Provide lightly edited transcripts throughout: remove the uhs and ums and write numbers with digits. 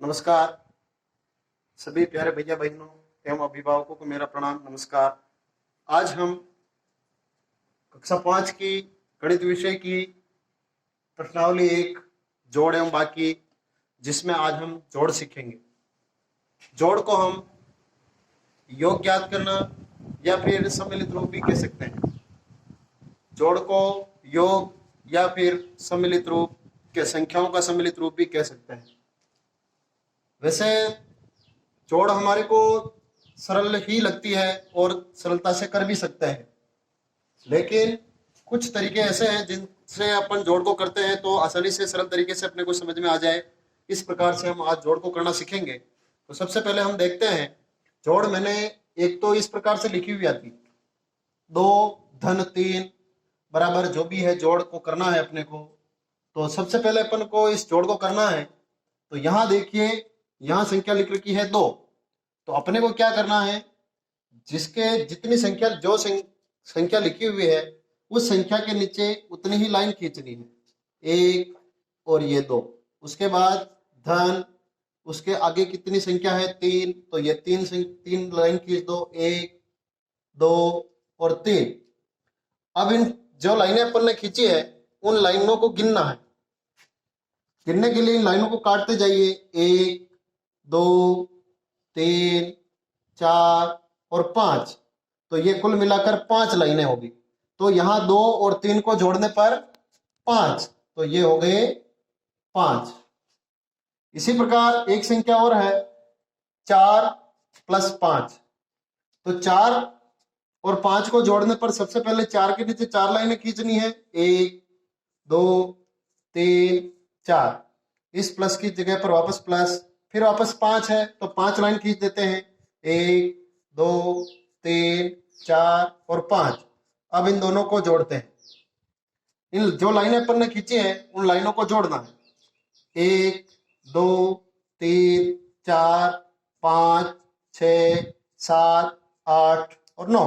नमस्कार। सभी प्यारे भैया बहनों एवं अभिभावकों को मेरा प्रणाम नमस्कार। आज हम कक्षा 5 की गणित विषय की प्रश्नावली एक जोड़ एवं बाकी, जिसमें आज हम जोड़ सीखेंगे। जोड़ को हम योग ज्ञात करना या फिर सम्मिलित रूप भी कह सकते हैं। जोड़ को योग या फिर सम्मिलित रूप के संख्याओं का सम्मिलित रूप भी कह सकते हैं। वैसे जोड़ हमारे को सरल ही लगती है और सरलता से कर भी सकते हैं, लेकिन कुछ तरीके ऐसे हैं जिनसे अपन जोड़ को करते हैं तो आसानी से सरल तरीके से अपने को समझ में आ जाए। इस प्रकार से हम आज जोड़ को करना सीखेंगे। तो सबसे पहले हम देखते हैं जोड़। मैंने एक तो इस प्रकार से लिखी हुई आती, 2 धन 3 बराबर जो भी है जोड़ को करना है अपने को। तो सबसे पहले अपन को इस जोड़ को करना है। तो यहाँ देखिए, यहाँ संख्या लिख रखी है 2। तो अपने को क्या करना है, जिसके जितनी संख्या जो संख्या लिखी हुई है उस संख्या के नीचे उतनी ही लाइन खींचनी है, 1 और ये 2। उसके बाद धन, उसके आगे कितनी संख्या है 3, तो ये 3 लाइन खींच दो, 1 2 और 3। अब इन जो लाइनें अपन ने खींची है उन लाइनों को गिनना है। गिनने के लिए इन लाइनों को काटते जाइए, 1 2 3 4 और 5। तो ये कुल मिलाकर 5 लाइनें होगी। तो यहाँ 2 और 3 को जोड़ने पर 5, तो ये हो गए 5। इसी प्रकार एक संख्या और है 4 + 5। तो 4 और 5 को जोड़ने पर सबसे पहले 4 के नीचे 4 लाइनें खींचनी है, 1 2 3 4। इस प्लस की जगह पर वापस प्लस, फिर वापस 5 है तो 5 लाइन खींच देते हैं, 1 2 3 4 और 5। अब इन दोनों को जोड़ते हैं। इन जो लाइनें अपन ने खींची हैं उन लाइनों को जोड़ना है, 1 2 3 4 5 6 7 8 और 9।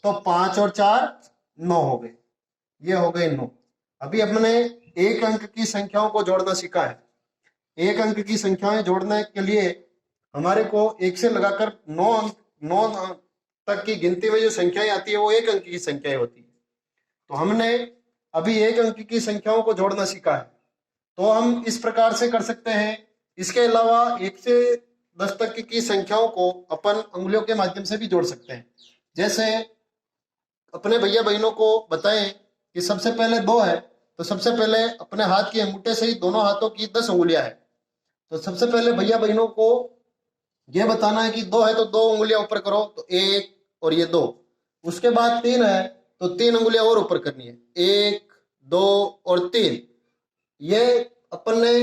तो 5 और 4 9 हो गए। ये हो गए 9। अभी हमने एक अंक की संख्याओं को जोड़ना सीखा है। एक अंक की संख्याएं जोड़ने के लिए हमारे को 1 से लगाकर 9 तक की गिनती में जो संख्याएं आती है वो एक अंक की संख्याएं होती है। तो हमने अभी एक अंक की संख्याओं को जोड़ना सीखा है, तो हम इस प्रकार से कर सकते हैं। इसके अलावा 1 से 10 तक की संख्याओं को अपन उंगलियों के माध्यम से भी जोड़ सकते हैं। जैसे अपने भैया बहनों को बताएं कि सबसे पहले 2 है, तो सबसे पहले अपने हाथ की अंगूठे से ही दोनों हाथों की 10 उंगलियां है। तो सबसे पहले भैया बहनों को यह बताना है कि 2 है तो 2 उंगलियां ऊपर करो, तो 1 और ये 2। उसके बाद 3 है तो 3 उंगलियां और ऊपर करनी है, 1 2 और 3। ये अपन ने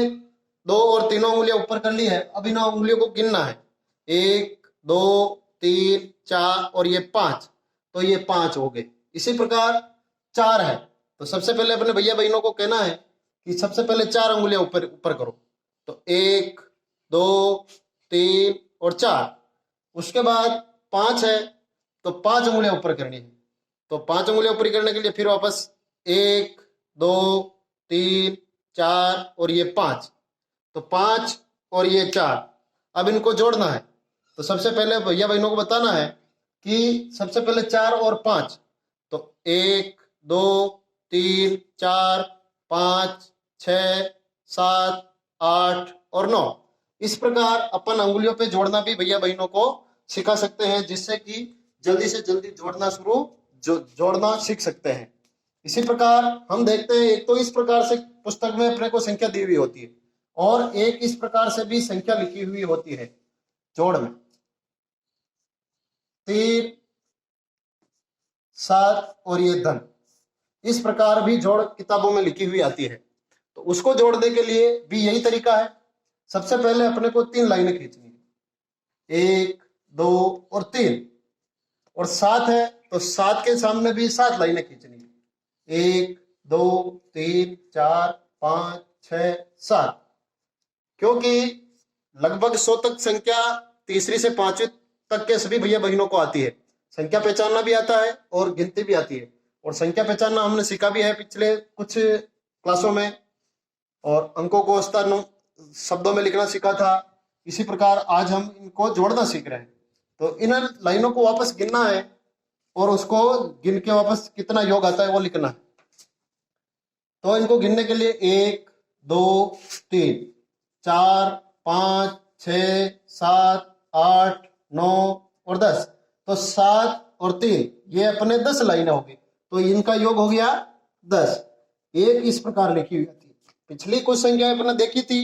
2 और 3 उंगलियां ऊपर कर ली है। अब इन उंगलियों को गिनना है, 1 2 3 4 और ये 5। तो ये 5 हो गए। इसी प्रकार 4 है तो सबसे पहले अपने भैया बहनों को कहना है कि सबसे पहले 4 उंगलियां ऊपर ऊपर करो, तो 1 2 3 और 4। उसके बाद 5 है तो 5 उंगलियां ऊपर करनी है। तो 5 उंगलियां ऊपर करने के लिए फिर वापस 1 2 3 4 और ये 5। तो 5 और ये 4। अब इनको जोड़ना है। तो सबसे पहले भैया बहनों को बताना है कि सबसे पहले 4 और 5, तो 1 2 3 4 5 6 7 8 और 9। इस प्रकार अपन अंगुलियों पे जोड़ना भी भैया बहनों को सिखा सकते हैं, जिससे कि जल्दी से जल्दी जोड़ना सीख सकते हैं। इसी प्रकार हम देखते हैं, एक तो इस प्रकार से पुस्तक में अपने को संख्या दी हुई होती है और एक इस प्रकार से भी संख्या लिखी हुई होती है जोड़ में, 3 7 और ये धन। इस प्रकार भी जोड़ किताबों में लिखी हुई आती है। तो उसको जोड़ने के लिए भी यही तरीका है। सबसे पहले अपने को 3 लाइनें खींचनी है, 1 2 और 3। और 7 है तो 7 के सामने भी 7 लाइनें खींचनी है, 1 2 3 4 5 6 7। क्योंकि लगभग 100 तक संख्या तीसरी से 5वीं तक के सभी भैया बहनों को आती है। संख्या पहचानना भी आता है और गिनती भी आती है। और संख्या पहचानना हमने सीखा भी है पिछले कुछ क्लासों में, और अंकों को स्थान शब्दों में लिखना सीखा था। इसी प्रकार आज हम इनको जोड़ना सीख रहे हैं। तो इन लाइनों को वापस गिनना है और उसको गिन के वापस कितना योग आता है वो लिखना है। तो इनको गिनने के लिए 1 2 3 4 5 6 7 8 9 और 10। तो 7 और 3 ये अपने 10 लाइनें होगी, तो इनका योग हो गया 10। एक इस प्रकार लिखी हुई थी, पिछली कुछ संख्याएं अपने देखी थी,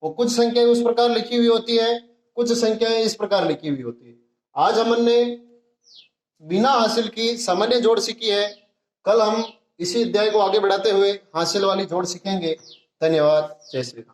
वो कुछ संख्याएं उस प्रकार लिखी हुई होती है, कुछ संख्याएं इस प्रकार लिखी हुई होती है। आज हमने बिना हासिल की सामान्य जोड़ सीखी है। कल हम इसी अध्याय को आगे बढ़ाते हुए हासिल वाली जोड़ सीखेंगे। धन्यवाद। जय श्री राम।